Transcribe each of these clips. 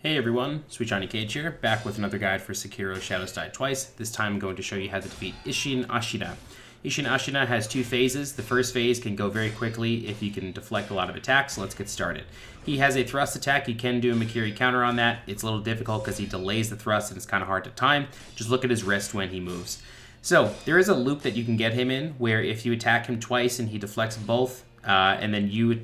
Hey everyone, SweetJohnnyCage here, back with another guide for Sekiro Shadows Die Twice. This time I'm going to show you how to defeat Isshin Ashina. Isshin Ashina has two phases. The first phase can go very quickly if you can deflect a lot of attacks. Let's get started. He has a thrust attack. You can do a Makiri counter on that. It's a little difficult because he delays the thrust and it's kind of hard to time. Just look at his wrist when he moves. So there is a loop that you can get him in where if you attack him twice and he deflects both, and then you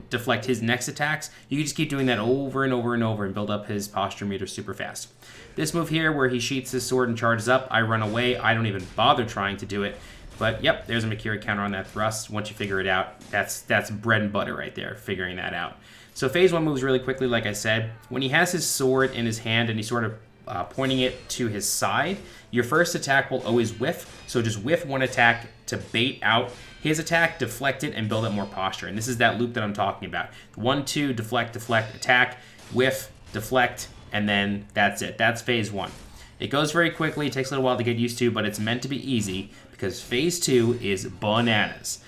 deflect his next attacks, you can just keep doing that over and over and over and build up his posture meter super fast. This move here where he sheaths his sword and charges up, I run away. I don't even bother trying to do it. But yep, there's a Makiri counter on that thrust. Once you figure it out, that's bread and butter right there, figuring that out. So phase one moves really quickly, like I said. When he has his sword in his hand and he's sort of pointing it to his side, your first attack will always whiff. So just whiff one attack to bait out his attack, deflect it, and build up more posture. And this is that loop that I'm talking about. 1, 2, deflect, deflect, attack, whiff, deflect, and then that's it. That's phase one. It goes very quickly, it takes a little while to get used to, but it's meant to be easy because phase two is bananas.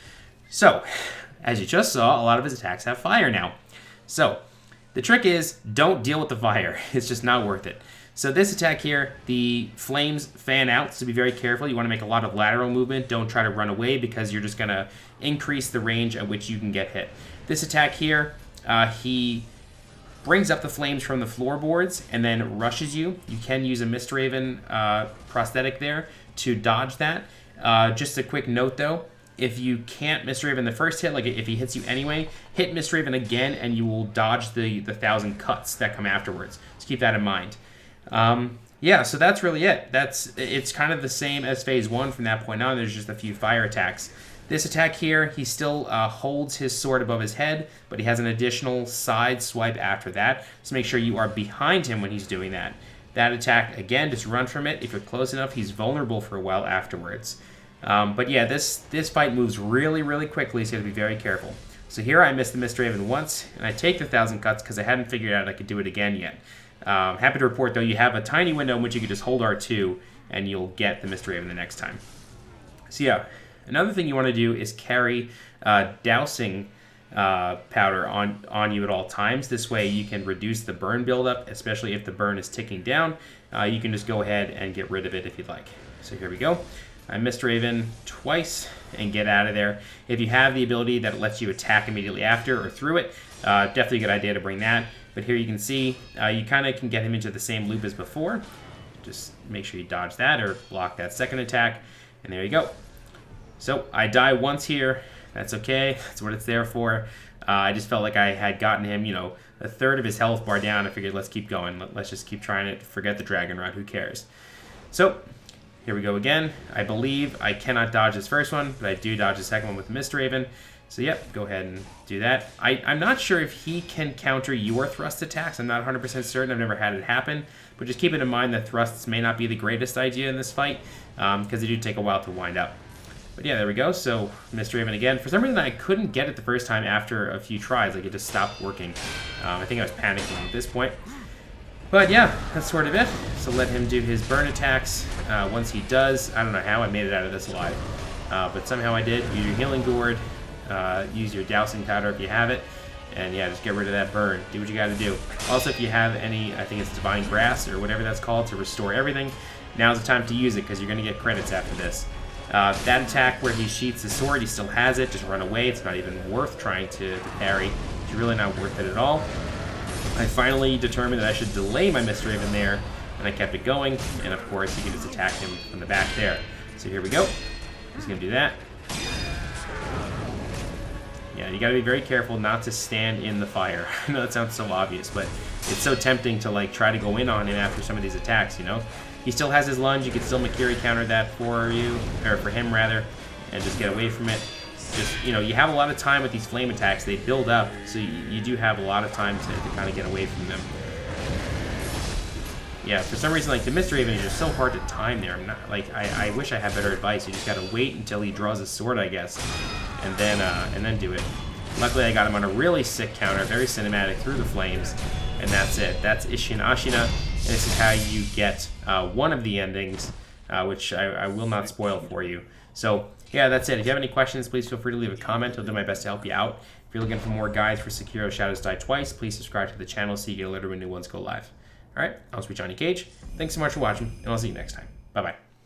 So, as you just saw, a lot of his attacks have fire now. So, the trick is, don't deal with the fire. It's just not worth it. So this attack here, the flames fan out, so be very careful. You want to make a lot of lateral movement. Don't try to run away because you're just going to increase the range at which you can get hit. This attack here, he brings up the flames from the floorboards and then rushes you. You can use a Mistraven prosthetic there to dodge that. Just a quick note though, if you can't Mistraven the first hit, like if he hits you anyway, hit Mistraven again and you will dodge the 1,000 cuts that come afterwards. So keep that in mind. Yeah, so that's really it. It's kind of the same as phase one from that point on. There's just a few fire attacks. This attack here, he still holds his sword above his head, but he has an additional side swipe after that. So make sure you are behind him when he's doing that. That attack, again, just run from it. If you're close enough, he's vulnerable for a while afterwards. But yeah, this fight moves really, really quickly, so you have to be very careful. So here I missed the Mistraven once, and I take the 1,000 cuts because I hadn't figured out I could do it again yet. Happy to report, though, you have a tiny window in which you can just hold R2, and you'll get the Mistraven the next time. So yeah, another thing you want to do is carry Dowsing Powder on you at all times. This way you can reduce the burn buildup, especially if the burn is ticking down. You can just go ahead and get rid of it if you'd like. So here we go. I Mistraven twice and get out of there. If you have the ability that lets you attack immediately after or through it, definitely a good idea to bring that. But here you can see, you kind of can get him into the same loop as before. Just make sure you dodge that or block that second attack. And there you go. So I die once here. That's okay. That's what it's there for. I just felt like I had gotten him, a third of his health bar down. I figured let's keep going. Let's just keep trying it. Forget the dragon rod. Who cares? So here we go again. I believe I cannot dodge this first one, but I do dodge the second one with Mistraven. So yep, go ahead and do that. I'm not sure if he can counter your thrust attacks. I'm not 100% certain. I've never had it happen. But just keep it in mind that thrusts may not be the greatest idea in this fight because they do take a while to wind up. But yeah, there we go. So Mistraven again. For some reason, I couldn't get it the first time after a few tries. Like it just stopped working. I think I was panicking at this point. But yeah, that's sort of it. So let him do his burn attacks. Once he does, I don't know how I made it out of this alive. But somehow I did. Use your healing gourd. Use your Dowsing Powder if you have it. And yeah, just get rid of that burn. Do what you gotta do. Also, if you have any, I think it's Divine Grass or whatever that's called to restore everything, now's the time to use it because you're gonna get credits after this. That attack where he sheaths his sword, he still has it. Just run away. It's not even worth trying to parry. It's really not worth it at all. I finally determined that I should delay my Mistraven there, and I kept it going. And of course, you can just attack him from the back there. So here we go. Just gonna do that. Yeah, you gotta be very careful not to stand in the fire. I know that sounds so obvious, but it's so tempting to try to go in on him after some of these attacks, He still has his lunge, you can still Makiri counter that for you, or for him rather, and just get away from it. Just, you have a lot of time with these flame attacks, they build up, so you do have a lot of time to kind of get away from them. Yeah, for some reason, the Mistraven is just so hard to time there. I'm not, I wish I had better advice. You just gotta wait until he draws his sword, I guess, and then do it. Luckily, I got him on a really sick counter, very cinematic, through the flames, and that's it. That's Isshin Ashina, and this is how you get one of the endings, which I will not spoil for you. So, yeah, that's it. If you have any questions, please feel free to leave a comment. I'll do my best to help you out. If you're looking for more guides for Sekiro Shadows Die Twice, please subscribe to the channel so you get alerted when new ones go live. Alright, I'm SweetJohnnyCage. Thanks so much for watching, and I'll see you next time. Bye-bye.